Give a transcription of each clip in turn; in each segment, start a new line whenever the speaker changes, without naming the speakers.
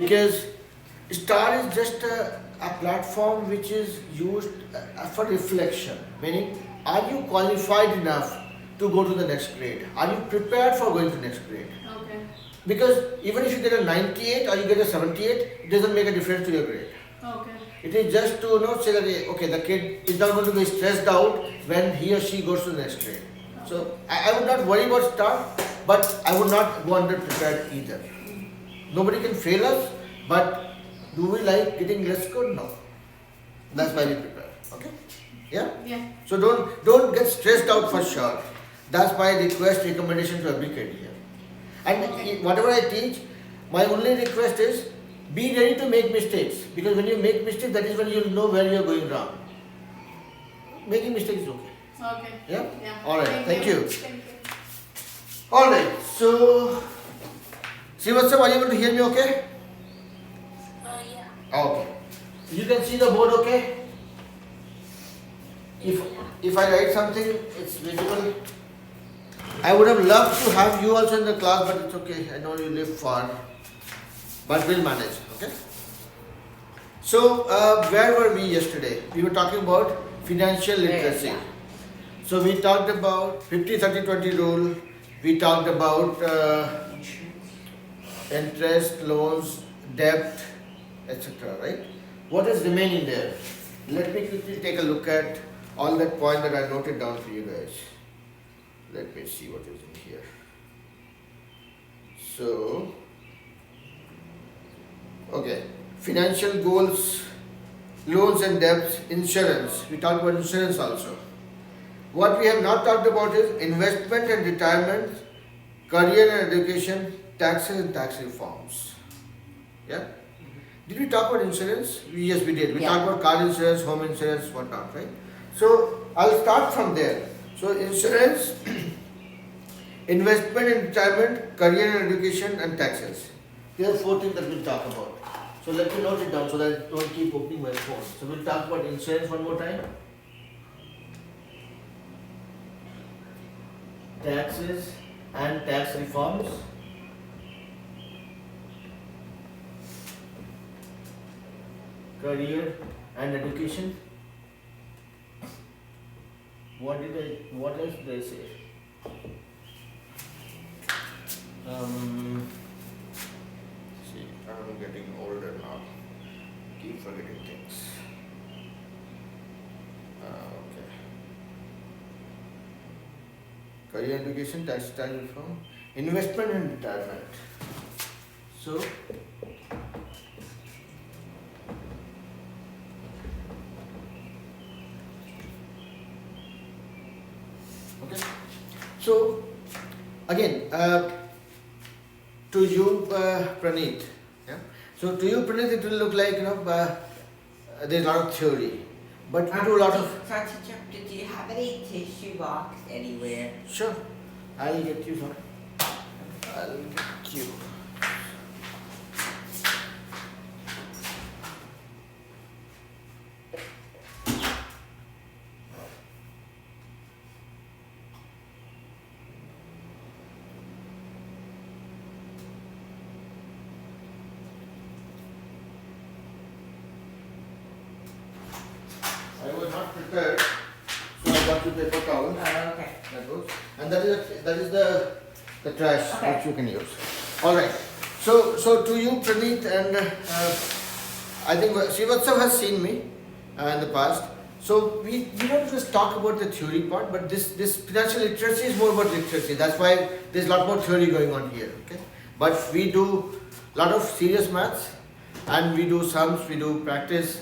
because STAAR is just a platform which is used for reflection, meaning are you qualified enough to go to the next grade? Are you prepared for going to the next grade?
Okay.
Because even if you get a 98 or you get a 78, it doesn't make a difference to your grade.
Okay.
It is just to say that okay, the kid is not going to be stressed out when he or she goes to the next grade. So I would not worry about STAAR, but I would not go under prepared either. Nobody can fail us, but do we like getting less score? No. That's why we prepare. Okay? Yeah?
Yeah.
So don't get stressed out for sure. That's my request, recommendation to every kid here. And whatever I teach, my only request is be ready to make mistakes. Because when you make mistakes, that is when you know where you are going wrong. Making mistakes is okay.
Okay.
Yeah?
Yeah.
Alright, thank you.
Thank you.
Alright, so Srivastava, are you able to hear me okay?
Yeah.
Okay. You can see the board okay? If I write something, it's visible. I would have loved to have you also in the class, but it's okay. I know you live far. But we'll manage, okay? So, where were we yesterday? We were talking about financial literacy.
Yeah.
So, we talked about 50-30-20 rule. We talked about interest, loans, debt, etc. Right? What is remaining there? Let me quickly take a look at all that point that I noted down for you guys. Let me see what is in here. So, okay, financial goals, loans and debts, insurance. We talked about insurance also. What we have not talked about is investment and retirement, career and education, taxes and tax reforms. Yeah? Did we talk about insurance? Yes, we did. We talked about car insurance, home insurance, whatnot, right? So, I'll start from there. So, insurance, investment and retirement, career and education, and taxes. There are 4 things that we'll talk about. So, let me note it down so that I don't keep opening my phone. So, we'll talk about insurance one more time. Taxes and tax reforms. Career and education. What else did I say? See, I'm getting older now. Keep forgetting things. Okay. Career education, tax reform, investment and retirement. So, okay. So, again, to you, Praneeth. Yeah. So, to you, Praneeth, it will look like there's a lot of theory, but you do a lot of.
Sorry to interrupt. Do you have any tissue box anywhere?
Sure, I'll get you some. I'll get you. I was not prepared, so I got you paper towel.
Oh, okay.
That goes, and that is the trash
Okay.
which you can use. All right. So to you, Praneeth, and I think Srivastava has seen me in the past. So we don't just talk about the theory part, but this financial literacy is more about literacy. That's why there's a lot more theory going on here. Okay, but we do a lot of serious maths, and we do sums, we do practice.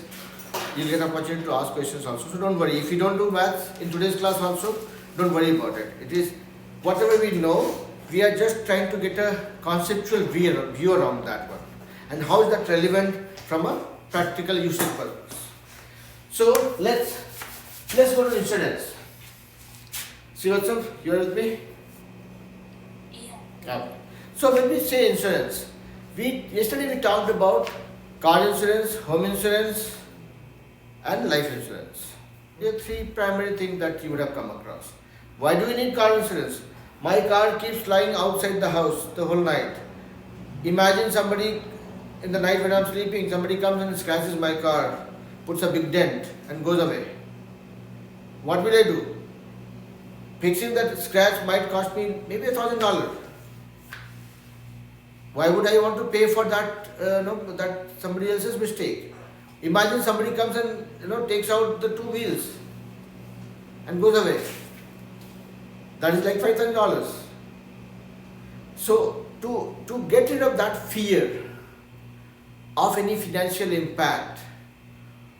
You'll get an opportunity to ask questions also. So don't worry. If you don't do maths in today's class also, don't worry about it. It is whatever we know, we are just trying to get a conceptual view around that one. And how is that relevant from a practical usage purpose? So let's go to insurance. Srivastava, you are with me?
Yeah.
Okay. So when we say insurance, yesterday we talked about car insurance, home insurance, and life insurance. There are 3 primary things that you would have come across. Why do we need car insurance? My car keeps lying outside the house the whole night. Imagine somebody in the night when I'm sleeping, somebody comes and scratches my car, puts a big dent and goes away. What will I do? Fixing that scratch might cost me maybe $1,000. Why would I want to pay for that? That somebody else's mistake. Imagine somebody comes and takes out the two wheels and goes away. That is like $5,000. So to get rid of that fear of any financial impact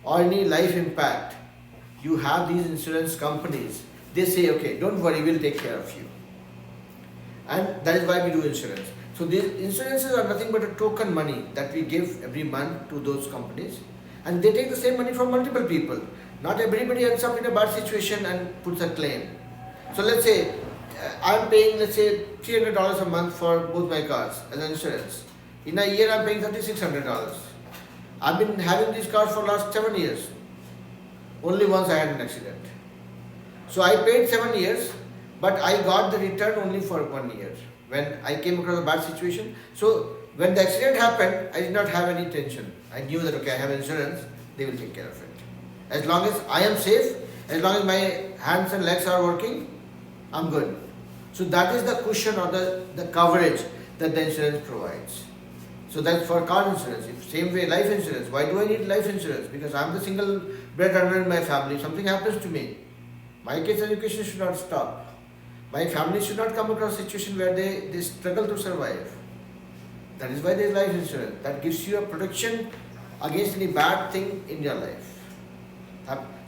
or any life impact, you have these insurance companies. They say, okay, don't worry, we'll take care of you. And that is why we do insurance. So these insurances are nothing but a token money that we give every month to those companies, and they take the same money from multiple people. Not everybody ends up in a bad situation and puts a claim. So let's say I'm paying, let's say, $300 a month for both my cars as an insurance. In a year I'm paying $3,600. I've been having these cars for last 7 years. Only once I had an accident. So I paid 7 years, but I got the return only for 1 year when I came across a bad situation. So when the accident happened, I did not have any tension. I knew that, okay, I have insurance, they will take care of it. As long as I am safe, as long as my hands and legs are working, I'm good. So that is the cushion or the coverage that the insurance provides. So that's for car insurance. Same way, life insurance. Why do I need life insurance? Because I'm the single breadwinner in my family. If something happens to me, my kids' education should not stop. My family should not come across a situation where they struggle to survive. That is why there is life insurance. That gives you a protection against any bad thing in your life.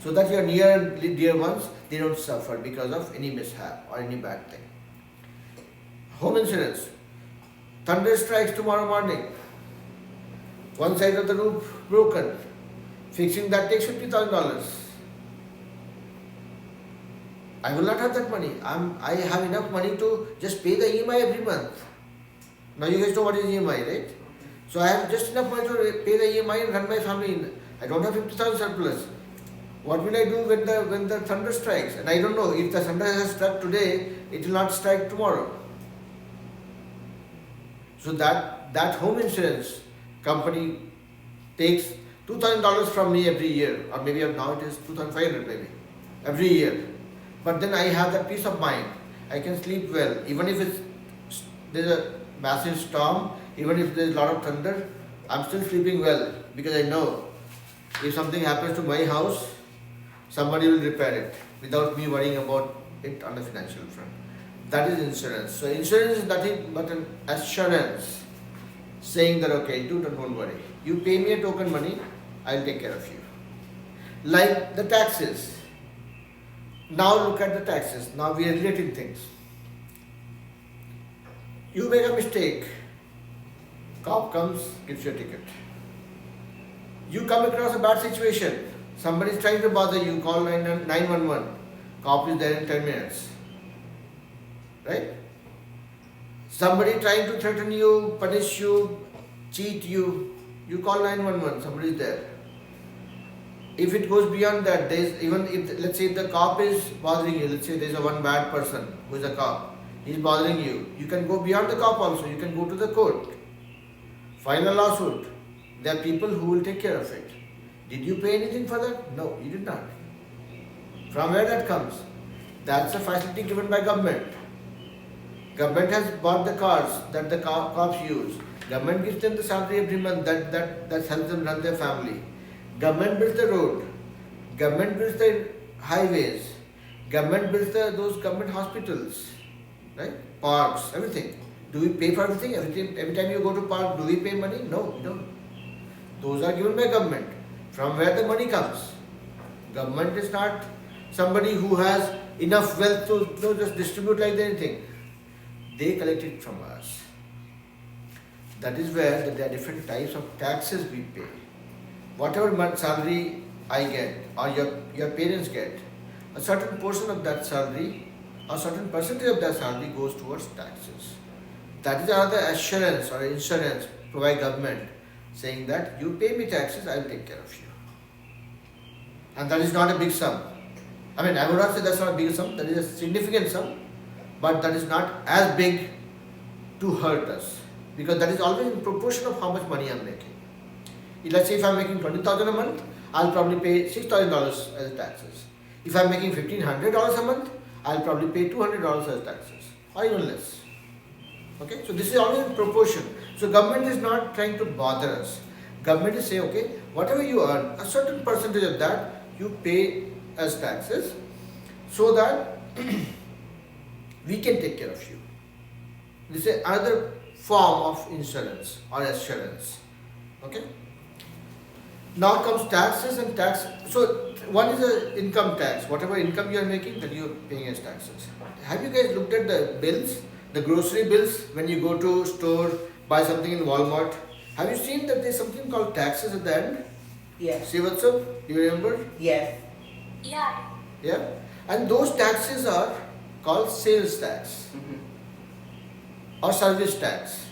So that your near and dear ones, they don't suffer because of any mishap or any bad thing. Home insurance. Thunder strikes tomorrow morning. One side of the roof broken. Fixing that takes $50,000. I will not have that money. I have enough money to just pay the EMI every month. Now you guys know what is EMI, right? So I have just enough money to pay the EMI and run my family. I don't have 50,000 surplus. What will I do when the thunder strikes? And I don't know, if the thunder has struck today, it will not strike tomorrow. So that home insurance company takes $2,000 from me every year, or maybe now it is $2,500 maybe, every year. But then I have that peace of mind. I can sleep well, even if there's a massive storm, even if there's a lot of thunder, I'm still sleeping well because I know if something happens to my house, somebody will repair it without me worrying about it on the financial front. That is insurance. So insurance is nothing but an assurance saying that, okay, don't worry. You pay me a token money, I'll take care of you. Like the taxes. Now look at the taxes. Now we are relating things. You make a mistake. Cop comes, gives you a ticket. You come across a bad situation. Somebody is trying to bother you, call 911. Cop is there in 10 minutes. Right? Somebody trying to threaten you, punish you, cheat you, you call 911, somebody is there. If it goes beyond that, even if, let's say, the cop is bothering you, let's say there's a one bad person who is a cop, he's bothering you, you can go beyond the cop also, you can go to the court, file a lawsuit. There are people who will take care of it. Did you pay anything for that? No, you did not. From where that comes? That's a facility given by government. Government has bought the cars that the cops use. Government gives them the salary every month that helps them run their family. Government builds the road. Government builds the highways. Government builds those government hospitals, right? Parks, everything. Do we pay for everything? Every time you go to park, do we pay money? No, we don't. Those are given by government. From where the money comes? Government is not somebody who has enough wealth to just distribute like anything. They collect it from us. That is where there are different types of taxes we pay. Whatever salary I get or your parents get, a certain portion of that salary, a certain percentage of that salary goes towards taxes. That is another assurance or insurance provided by government saying that you pay me taxes, I will take care of you. And that is not a big sum. I mean, I would not say that's not a big sum, that is a significant sum, but that is not as big to hurt us. because that is always in proportion of how much money I'm making. Let's say if I'm making 20,000 a month, I'll probably pay $6,000 as taxes. If I'm making $1,500 a month, I'll probably pay $200 as taxes, or even less. Okay, so this is always in proportion. So government is not trying to bother us. Government is saying, okay, whatever you earn, a certain percentage of that you pay as taxes, so that we can take care of you. This is another form of insurance or assurance. Okay. Now comes taxes and tax. So one is the income tax. Whatever income you are making, that you are paying as taxes. Have you guys looked at the bills, the grocery bills, when you go to store, buy something in Walmart? Have you seen that there's something called taxes at the end?
Yes.
See what's up? You remember?
Yes.
Yeah.
Yeah. And those taxes are called sales tax or service tax.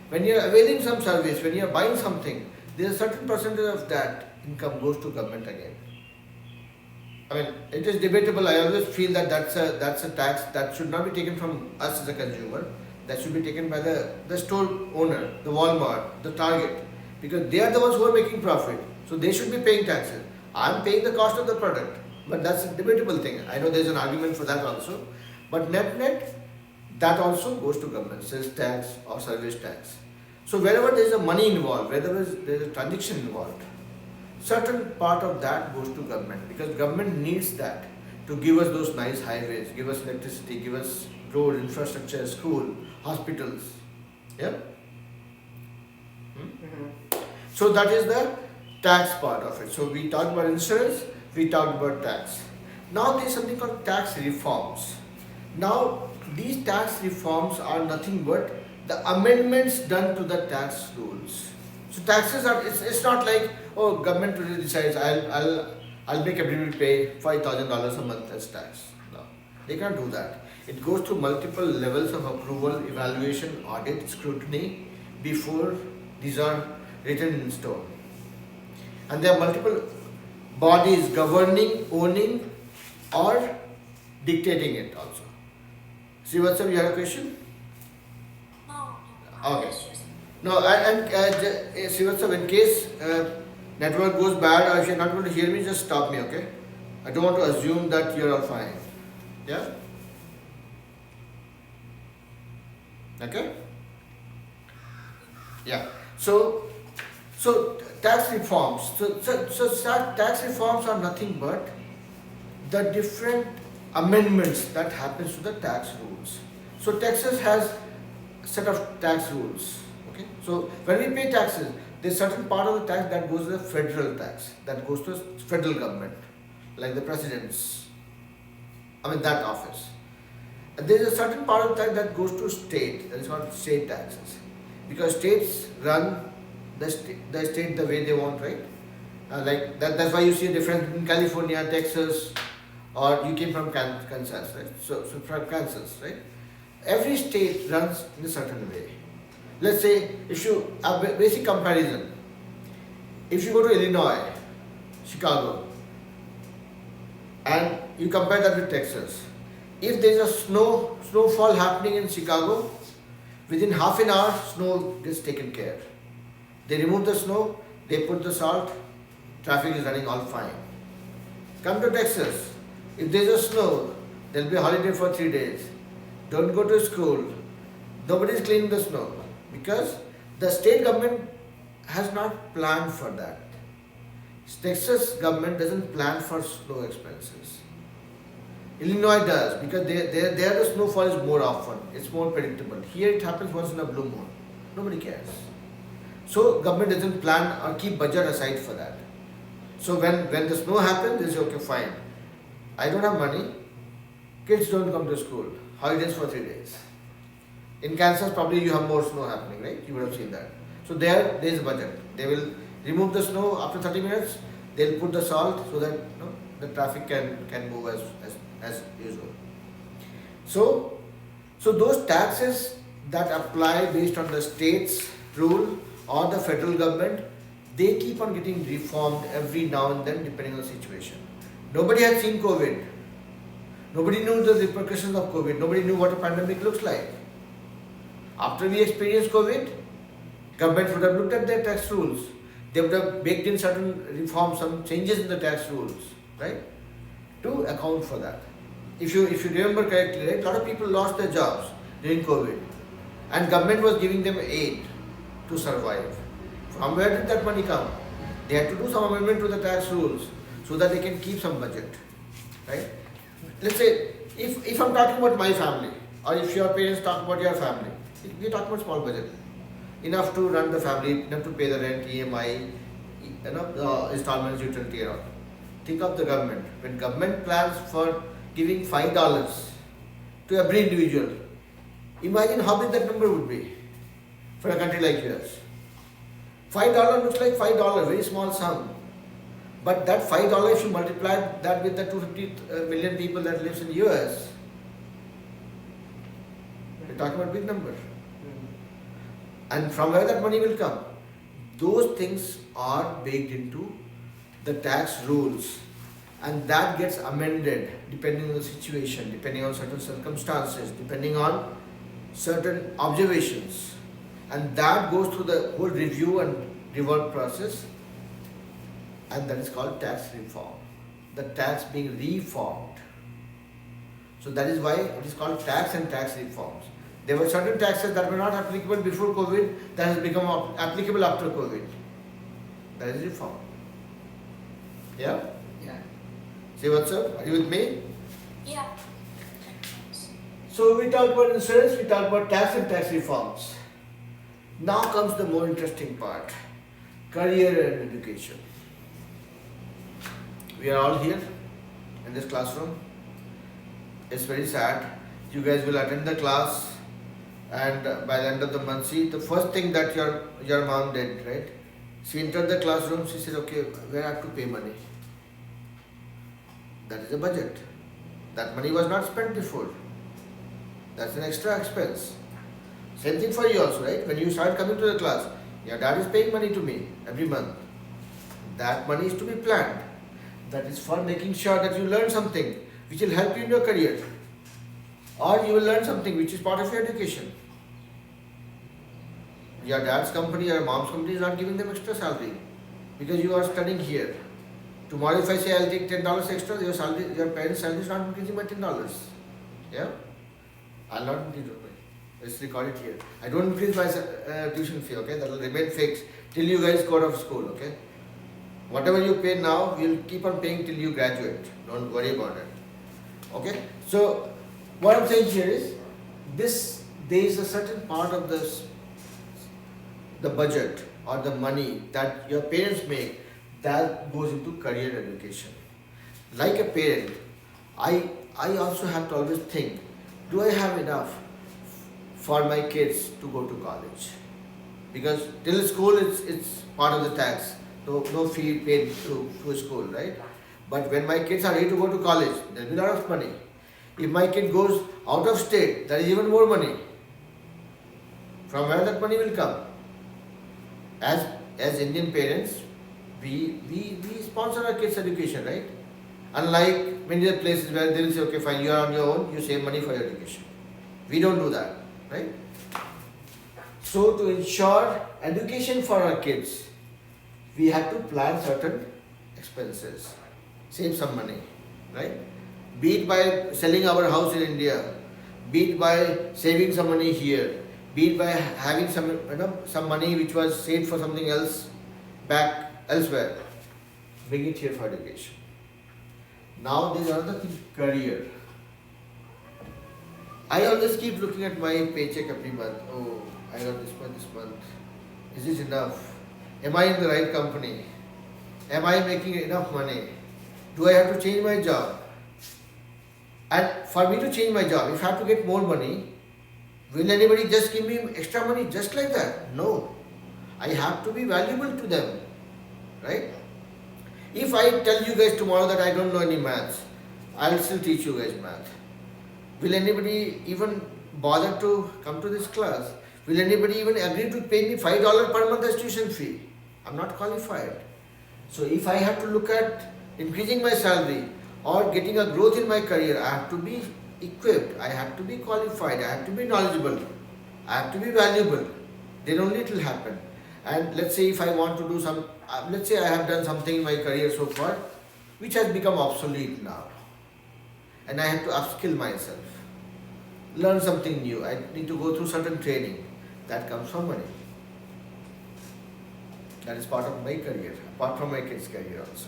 When you are availing some service, when you are buying something, there is a certain percentage of that income goes to government again. I mean, it is debatable. I always feel that that's a tax that should not be taken from us as a consumer. That should be taken by the store owner, the Walmart, the Target, because they are the ones who are making profit. So they should be paying taxes. I'm paying the cost of the product, but that's a debatable thing. I know there's an argument for that also, but net, that also goes to government, sales tax or service tax. So wherever there is a money involved, wherever there is a transaction involved, certain part of that goes to government, because government needs that to give us those nice highways, give us electricity, give us road infrastructure, school, hospitals. Yeah. So that is the tax part of it. So we talked about insurance, we talked about tax. Now there is something called tax reforms. Now these tax reforms are nothing but the amendments done to the tax rules. So taxes are, it's not like, oh, government really decides I'll make everybody pay $5,000 a month as tax. No, they can't do that. It goes through multiple levels of approval, evaluation, audit, scrutiny before these are written in stone. And there are multiple bodies governing, owning, or dictating it also. See what's up? You have a question?
No.
Okay.
It's just-
No, see what's up? In case network goes bad, or if you're not going to hear me, just stop me, okay? I don't want to assume that you're all fine. Yeah? Okay? Yeah. So tax reforms. So tax reforms are nothing but the different amendments that happens to the tax rules. So Texas has a set of tax rules. Okay. So when we pay taxes, there's certain part of the tax that goes to the federal tax, that goes to the federal government, like the president's, that office. And there's a certain part of the tax that goes to state, that is called state taxes, because states run the state the way they want, right? That's why you see a difference between California, Texas, or you came from Kansas, right? So from Kansas, right? Every state runs in a certain way. Let's say, if you, a basic comparison, if you go to Illinois, Chicago, and you compare that with Texas, if there is a snowfall happening in Chicago, within half an hour, snow gets taken care. They remove the snow, they put the salt, traffic is running all fine. Come to Texas, if there is a snow, there will be a holiday for 3 days. Don't go to school. Nobody is cleaning the snow, because the state government has not planned for that. Texas government doesn't plan for snow expenses. Illinois does, because there the snowfall is more often. It's more predictable. Here it happens once in a blue moon. Nobody cares. So government doesn't plan or keep budget aside for that. So when the snow happens, they say, okay, fine. I don't have money. Kids don't come to school. Holidays for 3 days. In Kansas, probably you have more snow happening, right? You would have seen that. So there is a budget. They will remove the snow after 30 minutes. They'll put the salt so that the traffic can move as usual. So those taxes that apply based on the state's rule or the federal government, they keep on getting reformed every now and then depending on the situation. Nobody had seen COVID. Nobody knew the repercussions of COVID. Nobody knew what a pandemic looks like. After we experienced COVID, Government would have looked at their tax rules. They would have baked in certain reforms, some changes in the tax rules, right? To account for that. If you remember correctly, right, a lot of people lost their jobs during COVID, and government was giving them aid to survive. From where did that money come? They had to do some amendment to the tax rules so that they can keep some budget, right? Let's say if I'm talking about my family, or if your parents talk about your family, we're talking about small budget, enough to run the family, enough to pay the rent, EMI, installments, utility, and all. Think of the government. When government plans for giving $5 to every individual, imagine how big that number would be for a country like US. $5 looks like $5, very small sum. But that $5, if you multiply that with the 250 million people that lives in US, we're talking about a big number. And from where that money will come? Those things are baked into the tax rules, and that gets amended depending on the situation, depending on certain circumstances, depending on certain observations, and that goes through the whole review and rework process, and that is called tax reform. The tax being reformed. So that is why it is called tax and tax reforms. There were certain taxes that were not applicable before COVID that has become applicable after COVID. That is reform. Yeah?
Yeah.
See what's up? Are you with me?
Yeah.
So we talked about insurance, we talked about tax and tax reforms. Now comes the more interesting part, career and education. We are all here in this classroom. It's very sad. You guys will attend the class, and by the end of the month, see the first thing that your mom did, right? She entered the classroom, she said, okay, where I have to pay money? That is a budget. That money was not spent before. That's an extra expense. Same thing for you also, right? When you start coming to the class, your dad is paying money to me every month. That money is to be planned. That is for making sure that you learn something which will help you in your career. Or you will learn something which is part of your education. Your dad's company or your mom's company is not giving them extra salary because you are studying here. Tomorrow if I say I'll take $10 extra, your parents' salary is not increasing by $10. Yeah? I'll not increase it. Let's record it here. I don't increase my tuition fee, okay? That will remain fixed till you guys go out of school, okay? Whatever you pay now, we'll keep on paying till you graduate. Don't worry about it. Okay? So, what I'm saying here is, there is a certain part of the budget or the money that your parents make that goes into career education. Like a parent, I also have to always think, do I have enough for my kids to go to college? Because till school it's part of the tax. No fee paid to school, right? But when my kids are ready to go to college, there will be a lot of money. If my kid goes out of state, there is even more money. From where that money will come? As Indian parents, we sponsor our kids' education, right? Unlike many other places where they will say, okay, fine, you are on your own, you save money for your education. We don't do that, right? So to ensure education for our kids, we have to plan certain expenses, save some money, right? Be it by selling our house in India, be it by saving some money here, be it by having some money which was saved for something else back elsewhere, bring it here for education. Now there is another thing, career. I always keep looking at my paycheck every month. Oh, I got this month. Is this enough? Am I in the right company? Am I making enough money? Do I have to change my job? And for me to change my job, if I have to get more money, will anybody just give me extra money just like that? No. I have to be valuable to them, right? If I tell you guys tomorrow that I don't know any maths, I'll still teach you guys math. Will anybody even bother to come to this class? Will anybody even agree to pay me $5 per month as tuition fee? I'm not qualified. So if I have to look at increasing my salary or getting a growth in my career, I have to be equipped, I have to be qualified, I have to be knowledgeable, I have to be valuable. Then only it will happen. And let's say if I want to do some, let's say I have done something in my career so far, which has become obsolete now, and I have to upskill myself, learn something new. I need to go through certain training. That comes from money. That is part of my career, apart from my kids' career also.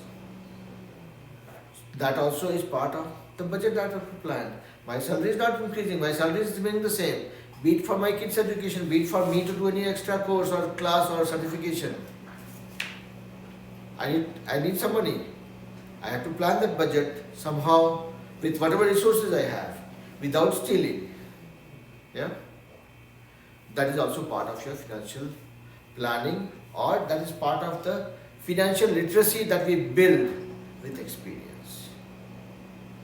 That also is part of the budget that I have planned. My salary is not increasing, my salary is remaining the same. Be it for my kids' education, be it for me to do any extra course or class or certification. I need some money. I have to plan that budget somehow with whatever resources I have, without stealing. Yeah? That is also part of your financial planning, or that is part of the financial literacy that we build with experience,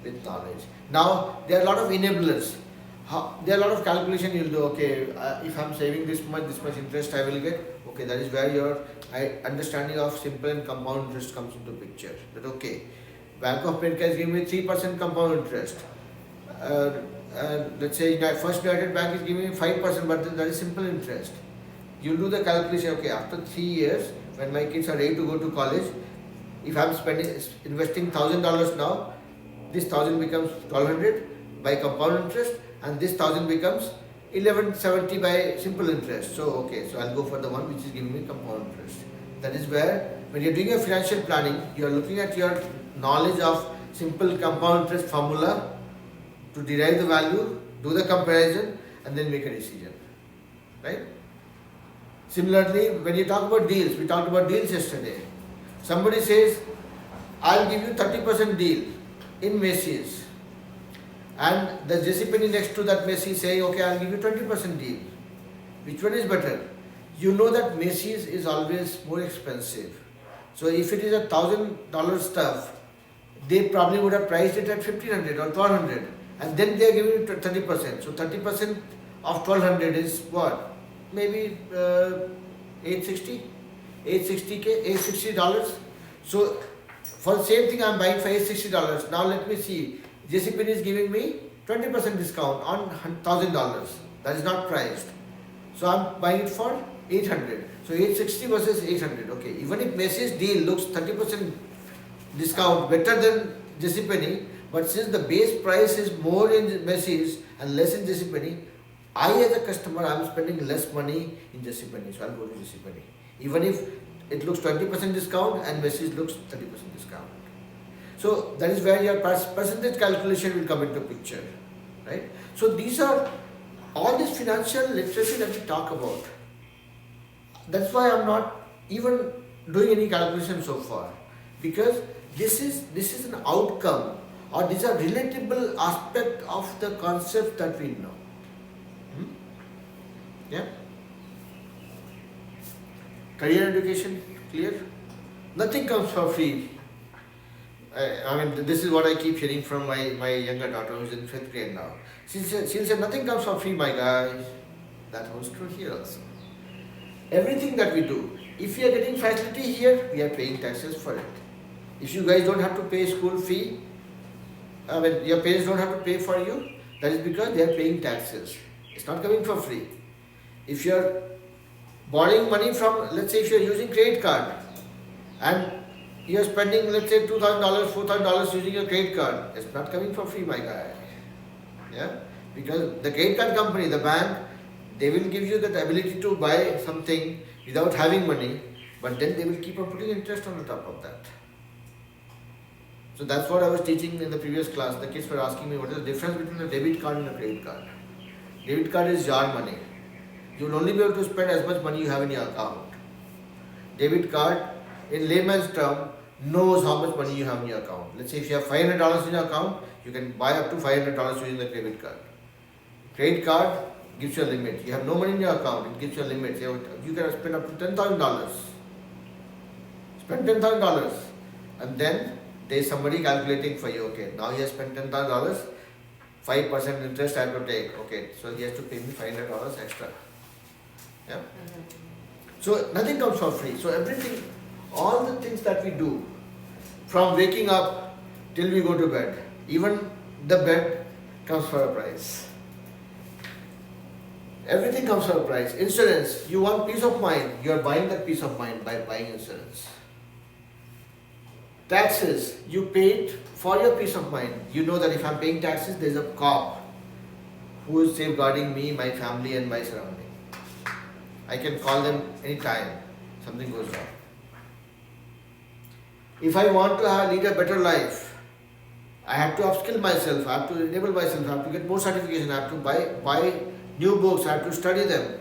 with knowledge. Now, there are a lot of enablers. There are a lot of calculation you'll do. Okay, if I'm saving this much interest I will get. Okay, that is where your understanding of simple and compound interest comes into picture. That okay, Bank of America is giving me 3% compound interest. Let's say First United Bank is giving me 5%, but that is simple interest. You do the calculation. Okay, after 3 years, when my kids are ready to go to college, if I'm investing $1,000 now, this 1,000 becomes 1,200 by compound interest, and this 1,000 becomes 1,170 by simple interest. So okay, so I'll go for the one which is giving me compound interest. That is where, when you're doing your financial planning, you are looking at your knowledge of simple compound interest formula to derive the value, do the comparison, and then make a decision. Right? Similarly, when you talk about deals, we talked about deals yesterday. Somebody says, I'll give you 30% deal in Macy's, and the JCPenney next to that Macy's say, okay, I'll give you 20% deal. Which one is better? You know that Macy's is always more expensive. So if it is $1,000 stuff, they probably would have priced it at $1,500 or $1,200, and then they are giving you 30%. So 30% of $1,200 is what? Maybe $860. So for the same thing I'm buying for $860. Now let me see. JCPenney is giving me 20% discount on $1,000. That is not priced. So I'm buying it for $800. So 860 versus 800. Okay. Even if Macy's deal looks 30% discount better than JCPenney, but since the base price is more in Macy's and less in JCPenney, I as a customer, I'm spending less money in JCPenney, so I'll go to JCPenney. Even if it looks 20% discount and Macy's looks 30% discount. So that is where your percentage calculation will come into picture, right? So these are all this financial literacy that we talk about. That's why I'm not even doing any calculation so far, because this is an outcome, or these are relatable aspect of the concept that we know. Yeah? Career education, clear? Nothing comes for free. I mean, this is what I keep hearing from my younger daughter who is in 5th grade now. She'll say, nothing comes for free, my guys. That holds true here also. Everything that we do, if we are getting facility here, we are paying taxes for it. If you guys don't have to pay school fee, I mean, your parents don't have to pay for you, that is because they are paying taxes. It's not coming for free. If you are borrowing money from, let's say if you are using credit card and you are spending, let's say $2,000, $4,000 using your credit card, it's not coming for free, my guy. Yeah? Because the credit card company, the bank, they will give you that ability to buy something without having money, but then they will keep on putting interest on the top of that. So that's what I was teaching in the previous class. The kids were asking me what is the difference between a debit card and a credit card. Debit card is your money. You will only be able to spend as much money you have in your account. Debit card, in layman's term, knows how much money you have in your account. Let's say if you have $500 in your account, you can buy up to $500 using the debit card. Credit card gives you a limit. You have no money in your account, it gives you a limit. You can spend up to $10,000. Spend $10,000, and then there is somebody calculating for you. Okay, now he has spent $10,000, 5% interest I have to take. Okay, so he has to pay me $500 extra. Yeah. So nothing comes for free. So everything, all the things that we do, from waking up till we go to bed, even the bed comes for a price. Everything comes from a price. Insurance, you want peace of mind, you are buying that peace of mind by buying insurance. Taxes, you paid for your peace of mind. You know that if I'm paying taxes, there's a cop who is safeguarding me, my family, and my surrounding. I can call them anytime something goes wrong. If I want to lead a better life, I have to upskill myself, I have to enable myself, I have to get more certification, I have to buy new books, I have to study them.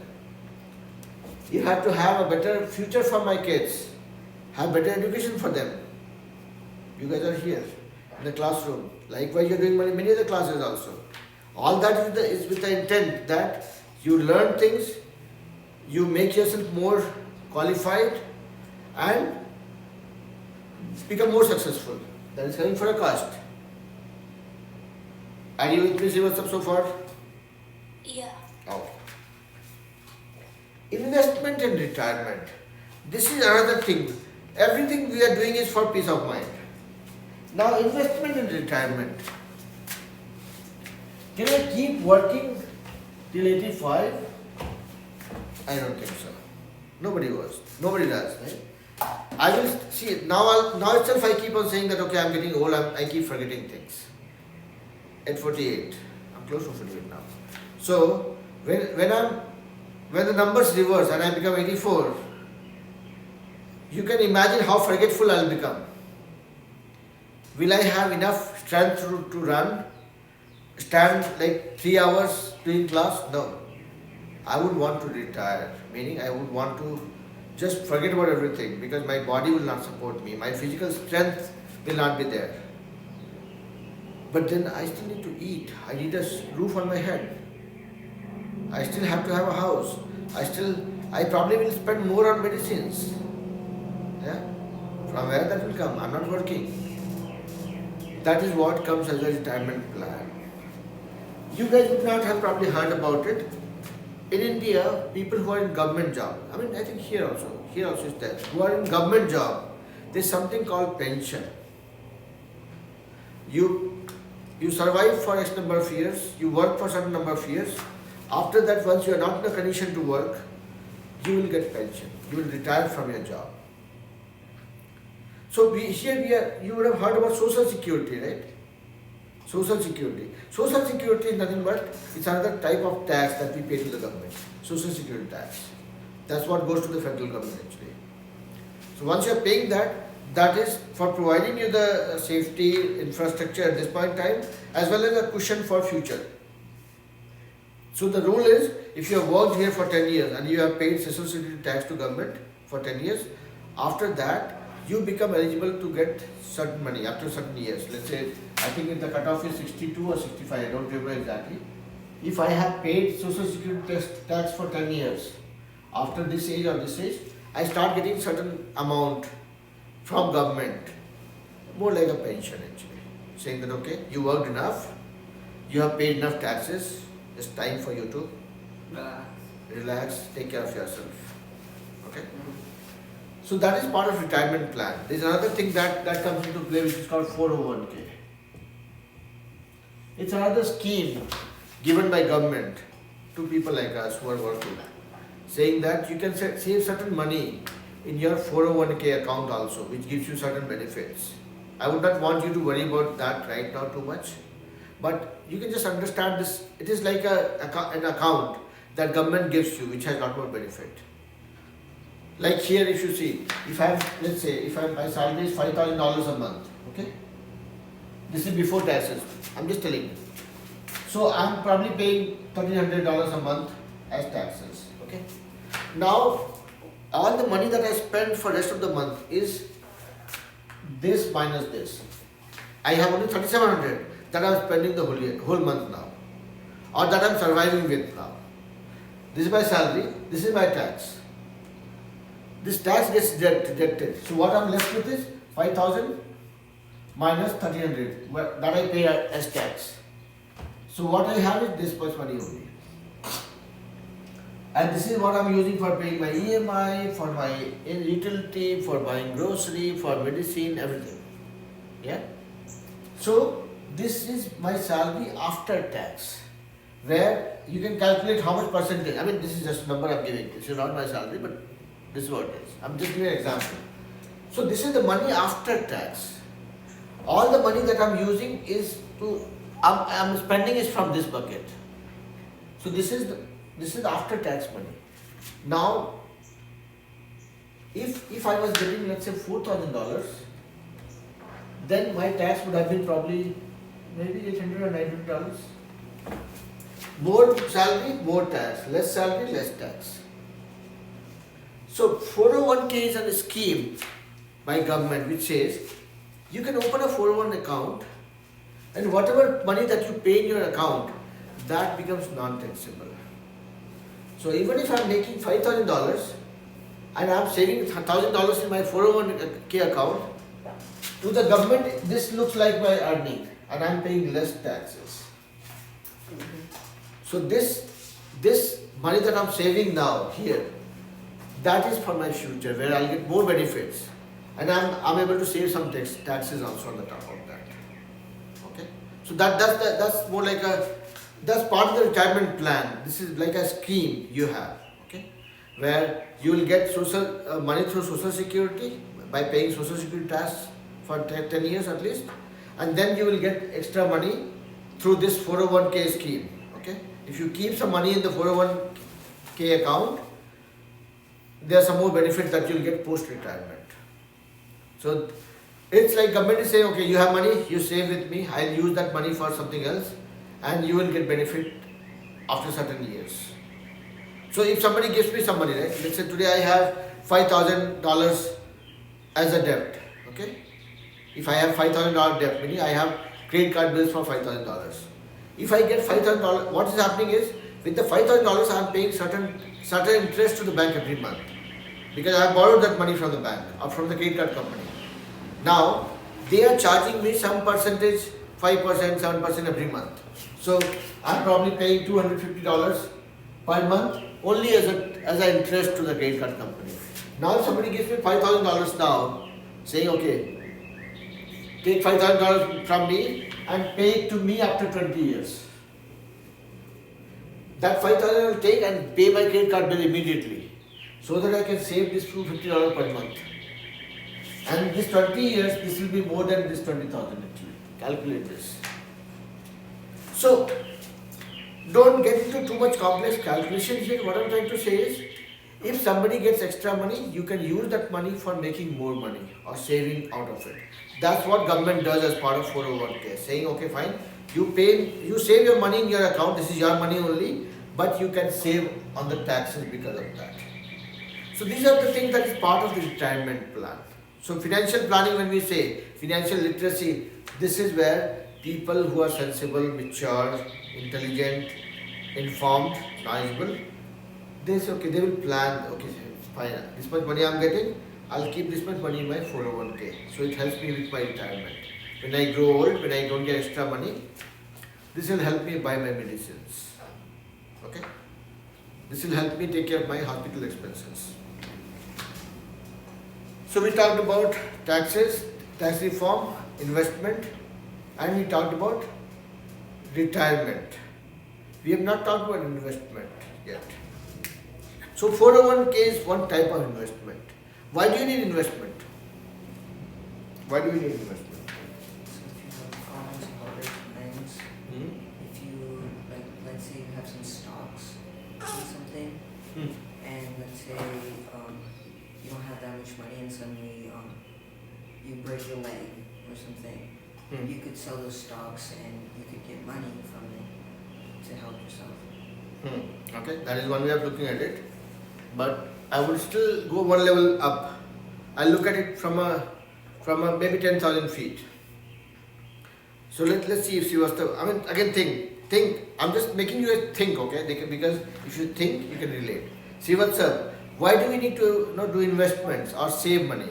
You have to have a better future for my kids, have better education for them. You guys are here in the classroom. Likewise, you're doing many other classes also. All that is with the intent that you learn things, you make yourself more qualified and become more successful. That is coming for a cost. Are you with me, Srivastava, so far?
Yeah.
Okay. Investment and retirement. This is another thing. Everything we are doing is for peace of mind. Now, investment and retirement. Can I keep working till 85? I don't think so. Nobody was. Nobody does, right? I will see now itself I keep on saying that okay, I'm getting old, I keep forgetting things. At 48. I'm close to 48 now. So when the numbers reverse and I become 84, you can imagine how forgetful I'll become. Will I have enough strength to run, stand like 3 hours doing class? No. I would want to retire, meaning I would want to just forget about everything because my body will not support me, my physical strength will not be there. But then I still need to eat, I need a roof on my head, I still have to have a house, I probably will spend more on medicines. Yeah? From where that will come? I'm not working. That is what comes as a retirement plan. You guys would not have probably heard about it. In India, people who are in government job, I think here also is there, who are in government job, there's something called pension. You survive for X number of years, you work for certain number of years. After that, once you are not in a condition to work, you will get pension. You will retire from your job. So you would have heard about Social Security, right? Social Security. Social Security is nothing but it's another type of tax that we pay to the government. Social Security tax. That's what goes to the federal government actually. So once you are paying that, that is for providing you the safety infrastructure at this point in time as well as a cushion for future. So the rule is if you have worked here for 10 years and you have paid Social Security tax to government for 10 years, after that you become eligible to get certain money after certain years. Let's say, I think if the cutoff is 62 or 65, I don't remember exactly. If I have paid Social Security tax for 10 years, after this age or this age, I start getting certain amount from government, more like a pension actually, saying that okay, you worked enough, you have paid enough taxes, it's time for you to relax, take care of yourself. Okay? So that is part of retirement plan. There is another thing that comes into play which is called 401k. It's another scheme given by government to people like us who are working, saying that you can save certain money in your 401k account also, which gives you certain benefits. I would not want you to worry about that right now too much, but you can just understand this. It is like an account that government gives you which has a lot more benefit. Like here, if you see, let's say my salary is $5,000 a month, okay? This is before taxes. I'm just telling you. So I'm probably paying $1,300 a month as taxes, okay? Now, all the money that I spend for rest of the month is this minus this. I have only $3,700 that I'm spending the whole month now, or that I'm surviving with now. This is my salary. This is my tax. This tax gets deducted. So what I'm left with is 5,000 minus 1,300 that I pay as tax. So what I have is this much money only. And this is what I'm using for paying my EMI, for my utility, for buying grocery, for medicine, everything. Yeah? So this is my salary after tax. where you can calculate how much percentage. I mean, this is just a number I'm giving. This is not my salary, but this is what it is. I'm just giving an example. So this is the money after tax. All the money that I'm using is I'm spending is from this bucket. So this is after tax money. Now, if I was getting, let's say, $4,000, then my tax would have been probably maybe $800 or $900. More salary, more tax. Less salary, less tax. So 401k is a scheme by government which says you can open a 401 account, and whatever money that you pay in your account, that becomes non-taxable. So even if I'm making $5,000 and I'm saving $1,000 in my 401k account, to the government this looks like my earning and I'm paying less taxes. So this money that I'm saving now here, that is for my future, where I'll get more benefits, and I'm able to save some taxes also on the top of that. Okay, so that's more like that's part of the retirement plan. This is like a scheme you have. Okay, where you will get social money through Social Security by paying Social Security tax for 10 years at least, and then you will get extra money through this 401k scheme. Okay, if you keep some money in the 401k account, there are some more benefits that you will get post-retirement. So it's like government is saying, okay, you have money, you save with me, I'll use that money for something else, and you will get benefit after certain years. So if somebody gives me some money, right? Let's say today I have $5,000 as a debt. Okay, if I have $5,000 debt, meaning I have credit card bills for $5,000. If I get $5,000, what is happening is with the $5,000 I am paying certain interest to the bank every month, because I have borrowed that money from the bank or from the credit card company. Now they are charging me some percentage, 5%, 7% every month. So I'm probably paying $250 per month only as an interest to the credit card company. Now if somebody gives me $5,000 now, saying, okay, take $5,000 from me and pay it to me after 20 years. That $5,000 I will take and pay my credit card bill immediately, so that I can save this $250 per month. And this 20 years, this will be more than this 20,000 actually. Calculate this. So don't get into too much complex calculations here. What I'm trying to say is, if somebody gets extra money, you can use that money for making more money or saving out of it. That's what government does as part of 401k, saying, okay, fine, you save your money in your account, this is your money only, but you can save on the taxes because of that. So these are the things that is part of the retirement plan. So financial planning, when we say financial literacy, this is where people who are sensible, mature, intelligent, informed, knowledgeable, they say, okay, they will plan, okay, fine, this much money I'm getting, I'll keep this much money in my 401k. So it helps me with my retirement. When I grow old, when I don't get extra money, this will help me buy my medicines. Okay? This will help me take care of my hospital expenses. So we talked about taxes, tax reform, investment, and we talked about retirement. We have not talked about investment yet. So 401k is one type of investment. Why do you need investment? Why do we need investment?
So if you have funds and other things, if you, like, let's say you have some stocks or something, and let's say you don't have that much money and suddenly you break your leg or something, you could sell those stocks and you could get money from it to help yourself.
Okay, that is one way of looking at it. But I would still go one level up. I'll look at it from a maybe 10,000 feet. So let's see if Srivastava, I mean, again, think. I'm just making you think, okay? Because if you think, you can relate. Srivastava, why do we need to do investments or save money?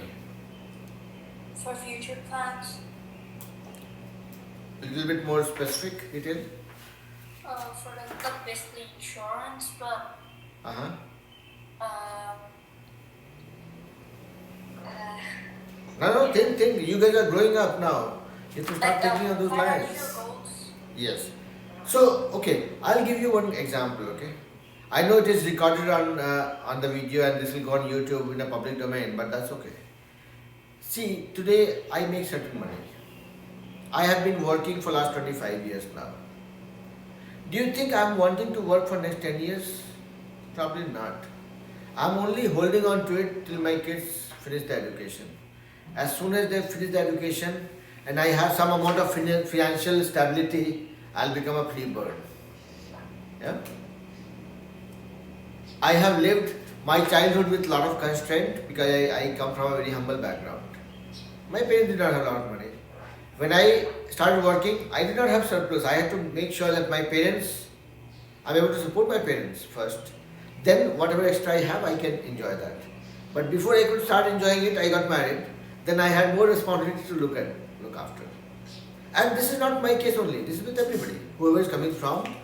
For future plans,
A little bit more specific detail.
for like basically insurance, but
No, think. You guys are growing up now. You have to start
like
thinking on those lines.
financial goals.
Yes. So, okay, I'll give you one example, okay? I know it is recorded on the video and this will go on YouTube in a public domain, but that's okay. See, today I make certain money. I have been working for last 25 years now. Do you think I'm wanting to work for next 10 years? Probably not. I'm only holding on to it till my kids finish their education. As soon as they finish their education and I have some amount of financial stability, I'll become a free bird. Yeah? I have lived my childhood with a lot of constraint because I come from a very humble background. My parents did not have a lot of money. When I started working, I did not have surplus. I had to make sure that I'm able to support my parents first. Then whatever extra I have, I can enjoy that. But before I could start enjoying it, I got married. Then I had more responsibility to look after. And this is not my case only. This is with everybody. Whoever is coming from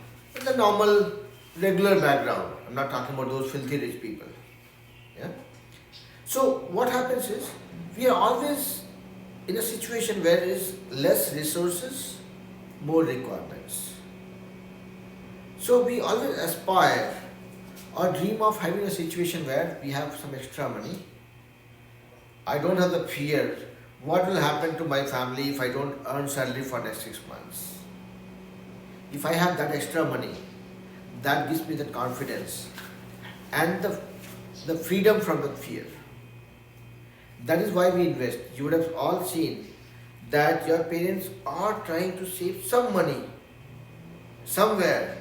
the normal, regular background. I'm not talking about those filthy rich people. Yeah. So what happens is, we are always in a situation where there is less resources, more requirements. So we always aspire or dream of having a situation where we have some extra money. I don't have the fear what will happen to my family if I don't earn salary for next 6 months. If I have that extra money, that gives me the confidence and the freedom from the fear. That is why we invest. You would have all seen that your parents are trying to save some money somewhere,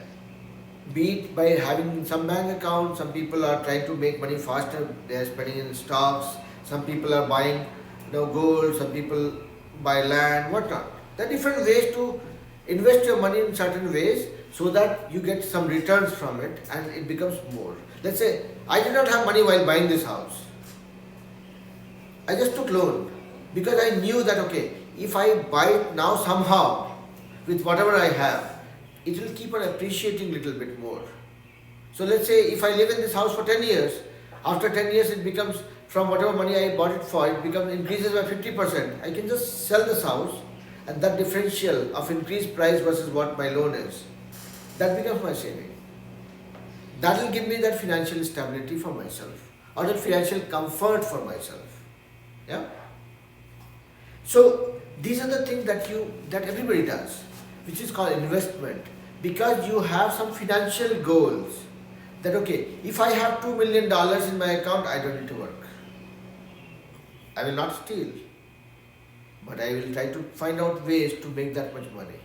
be it by having some bank account. Some people are trying to make money faster, they are spending in stocks. Some people are buying gold, some people buy land, whatnot. There are different ways to invest your money in certain ways so that you get some returns from it and it becomes more. Let's say I did not have money while buying this house. I just took loan because I knew that okay, if I buy it now somehow with whatever I have, it will keep on appreciating a little bit more. So let's say if I live in this house for 10 years, after 10 years it becomes, from whatever money I bought it for, it increases by 50%. I can just sell this house and that differential of increased price versus what my loan is, that becomes my saving. That will give me that financial stability for myself or that financial comfort for myself. Yeah. So these are the things that everybody does, which is called investment, because you have some financial goals. That okay, if I have $2 million in my account, I don't need to work. I will not steal, but I will try to find out ways to make that much money.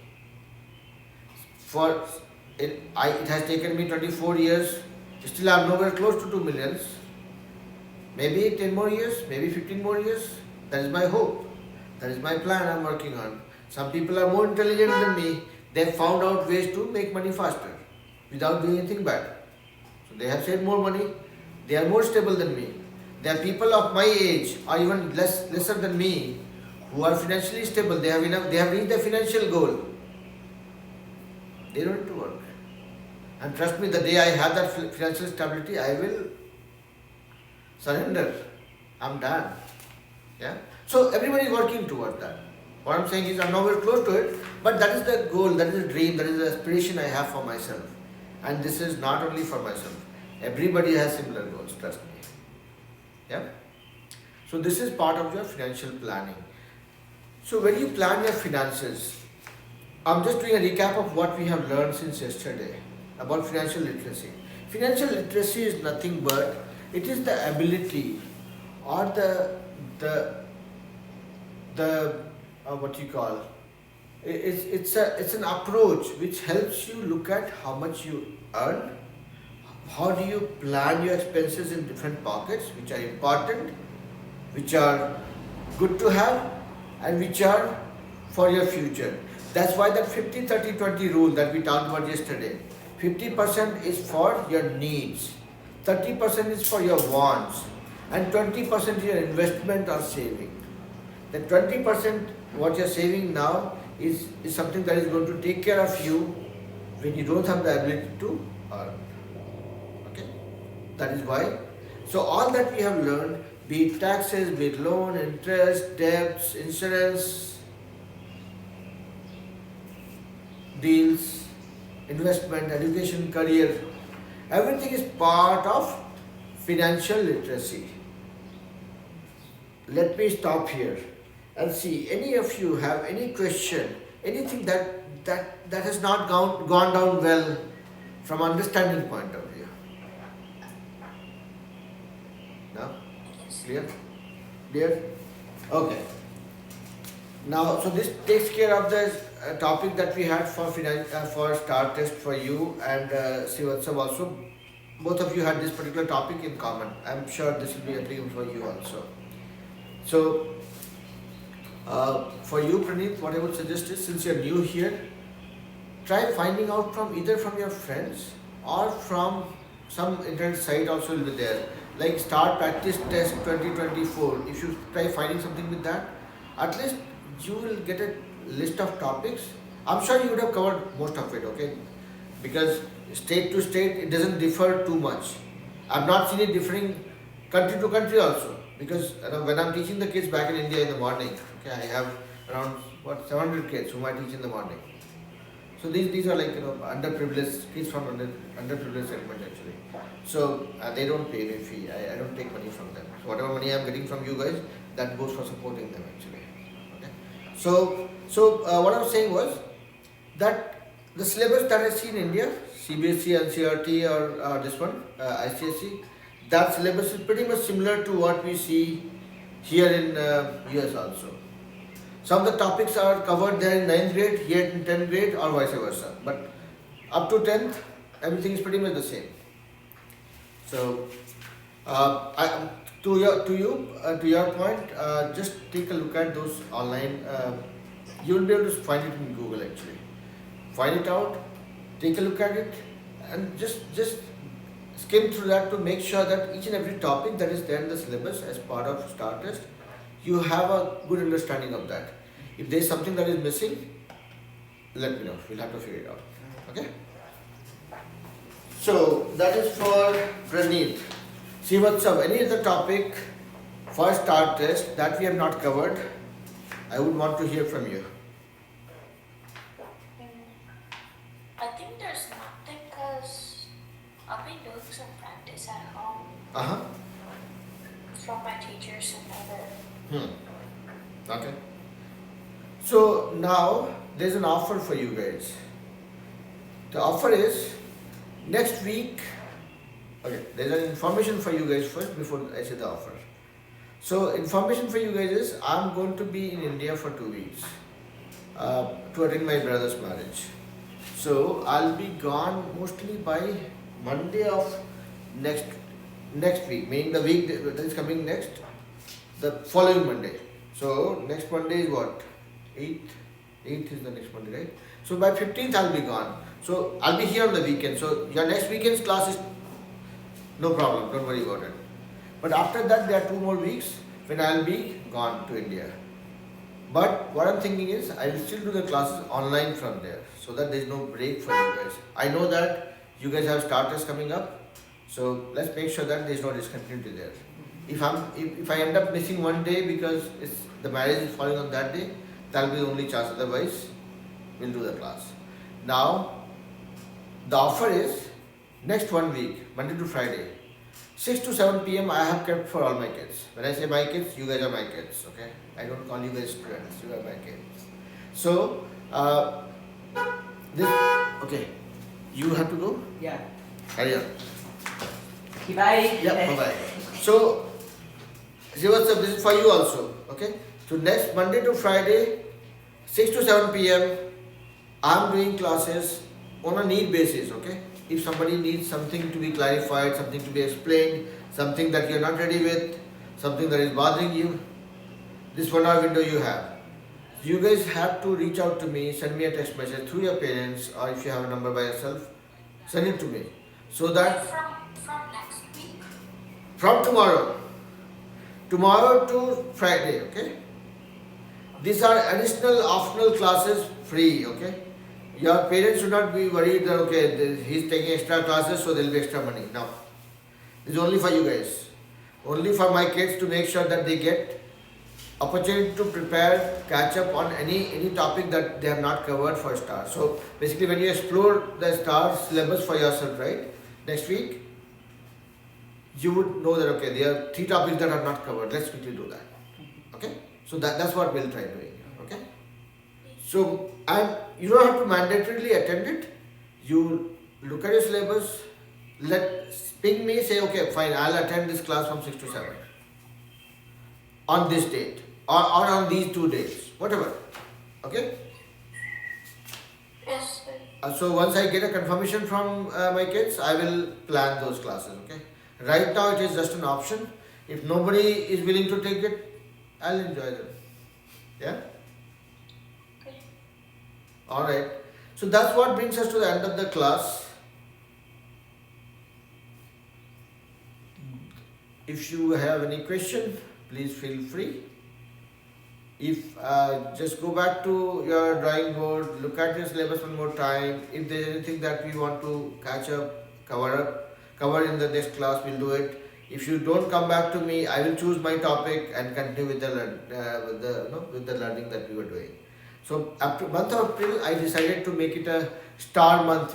It has taken me 24 years. Still, I am nowhere close to 2 millions. Maybe 10 more years, maybe 15 more years. That is my hope. That is my plan I'm working on. Some people are more intelligent than me. They have found out ways to make money faster without doing anything bad. So they have saved more money. They are more stable than me. There are people of my age or even lesser than me who are financially stable. They have reached their financial goal. They don't need to work. And trust me, the day I have that financial stability, I will surrender. I'm done. Yeah. So everybody is working towards that. What I'm saying is I'm nowhere close to it, but that is the goal, that is the dream, that is the aspiration I have for myself. And this is not only for myself. Everybody has similar goals, trust me. Yeah. So this is part of your financial planning. So when you plan your finances, I'm just doing a recap of what we have learned since yesterday about financial literacy. Financial literacy is nothing but it is the ability or what you call it's an approach which helps you look at how much you earn, how do you plan your expenses in different pockets which are important, which are good to have, and which are for your future. That's why that 50-30-20 rule that we talked about yesterday, 50% is for your needs, 30% is for your wants, and 20% is your investment or saving. The 20% what you're saving now is something that is going to take care of you when you don't have the ability to earn. Okay? That is why. So all that we have learned, be it taxes, be it loan, interest, debts, insurance, deals, investment, education, career. Everything is part of financial literacy. Let me stop here and see any of you have any question, anything that has not gone down well from understanding point of view. Now,
Yes.
clear? Clear? Okay. Now, so this takes care of the topic that we had for for STAAR test for you and Srivatsav also. Both of you had this particular topic in common. I'm sure this will be applicable for you also. So, for you, Praneeth, what I would suggest is, since you're new here, try finding out from either from your friends or from some internet site also will be there. Like STAAR Practice Test 2024. If you try finding something with that, at least you will get a list of topics. I'm sure you would have covered most of it, okay? Because state to state, it doesn't differ too much. I've not seen it differing country to country also. Because when I'm teaching the kids back in India in the morning, okay, I have around 700 kids whom I teach in the morning. So these are like underprivileged kids from underprivileged segment actually. So they don't pay me fee. I don't take money from them. So whatever money I'm getting from you guys, that goes for supporting them actually. Okay. So what I was saying was that the syllabus that I see in India, CBSE, NCERT or this one, ICSE, that syllabus is pretty much similar to what we see here in US also. Some of the topics are covered there in 9th grade, here in 10th grade or vice versa. But up to 10th, everything is pretty much the same. So, to your point, just take a look at those online. You will be able to find it in Google actually. Find it out, take a look at it, and just skim through that to make sure that each and every topic that is there in the syllabus as part of STAAR test, you have a good understanding of that. If there is something that is missing, let me know. We'll have to figure it out. Okay? So that is for Praneeth. Srivatsav, any other topic for STAAR test that we have not covered? I would want to hear from you.
I think there's nothing because I've been doing some practice at home
Uh-huh.
from my teachers and other.
Okay. So now there's an offer for you guys. The offer is next week. Okay, there's an information for you guys first before I say the offer. So information for you guys is I'm going to be in India for 2 weeks to attend my brother's marriage. So I'll be gone mostly by Monday of next week, meaning the week that is coming next, the following Monday. So next Monday is what? 8th is the next Monday, right? So by 15th I'll be gone. So I'll be here on the weekend. So your next weekend's class is no problem, don't worry about it. But after that there are 2 more weeks when I'll be gone to India. But what I'm thinking is I will still do the classes online from there so that there is no break for you guys. I know that you guys have STAAR tests coming up, so let's make sure that there is no discontinuity there. If I end up missing one day because the marriage is falling on that day, that will be the only chance. Otherwise, we'll do the class. Now, the offer is next 1 week, Monday to Friday, 6 to 7 p.m. I have kept for all my kids. When I say my kids, you guys are my kids, okay? I don't call you guys students, you are my kids. So, okay, you have to go?
Yeah.
Hurry up.
Bye.
Yeah, bye-bye. So, Srivatsav, this is for you also, okay? So next Monday to Friday, 6 to 7 p.m., I'm doing classes on a need basis, okay? If somebody needs something to be clarified, something to be explained, something that you're not ready with, something that is bothering you, this 1 hour window you have. You guys have to reach out to me, send me a text message through your parents, or if you have a number by yourself, send it to me. So that
From next week.
from tomorrow to Friday, okay? These are additional optional classes free, okay? Your parents should not be worried that, okay, he's taking extra classes, so there will be extra money. No. This is only for you guys. Only for my kids to make sure that they get opportunity to prepare, catch up on any topic that they have not covered for STAAR. So basically, when you explore the STAAR syllabus for yourself, right, next week, you would know that okay, there are 3 topics that are not covered. Let's quickly do that. Okay, so that's what we'll try doing. Okay, so and you don't have to mandatorily attend it. You look at your syllabus. Ping me. Say okay, fine. I'll attend this class from 6 to 7 on this date or on these 2 days, whatever. Okay.
Yes, sir.
So once I get a confirmation from my kids, I will plan those classes. Okay. Right now it is just an option. If nobody is willing to take it, I'll enjoy them. Yeah.
Okay.
All right. So that's what brings us to the end of the class. If you have any question, please feel free. If just go back to your drawing board, look at your syllabus one more time. If there is anything that we want to catch up, cover in the next class, we'll do it. If you don't come back to me, I will choose my topic and continue with the learning that we were doing. So after month of April, I decided to make it a STAAR month.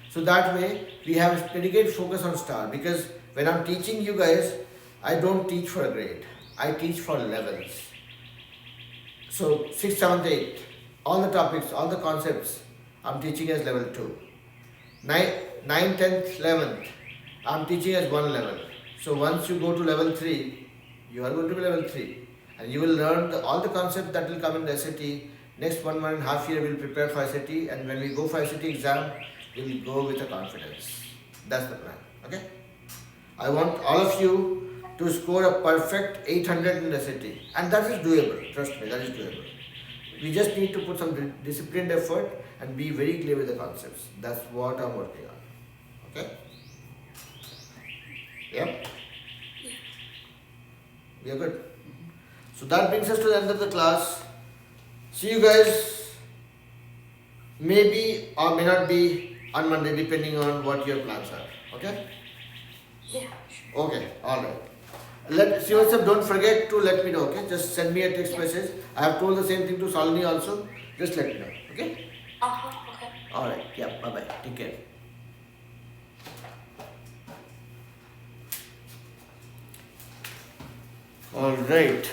So that way we have dedicated focus on STAAR, because when I'm teaching you guys, I don't teach for a grade. I teach for levels. So 6th, 7th, 8th, all the topics, all the concepts, I'm teaching as level 2. 9th, 10th, 11th, I'm teaching as one level. So once you go to level 3, you are going to be level 3. And you will learn all the concepts that will come in the SAT. Next 1.5 year, we'll prepare for SAT. And when we go for SAT exam, we'll go with a confidence. That's the plan. Okay? I want all of you to score a perfect 800 in the SAT. And that is doable. Trust me, that is doable. We just need to put some disciplined effort and be very clear with the concepts. That's what I'm working on. Okay? Yep. We are good. So that brings us to the end of the class. See you guys maybe or may not be on Monday, depending on what your plans are. Okay?
Yeah.
Okay, alright. See what's up, don't forget to let me know, okay? Just send me a text message. I have told the same thing to Salini also. Just let me know, okay?
Okay.
Alright, yeah, bye bye. Take care. Alright.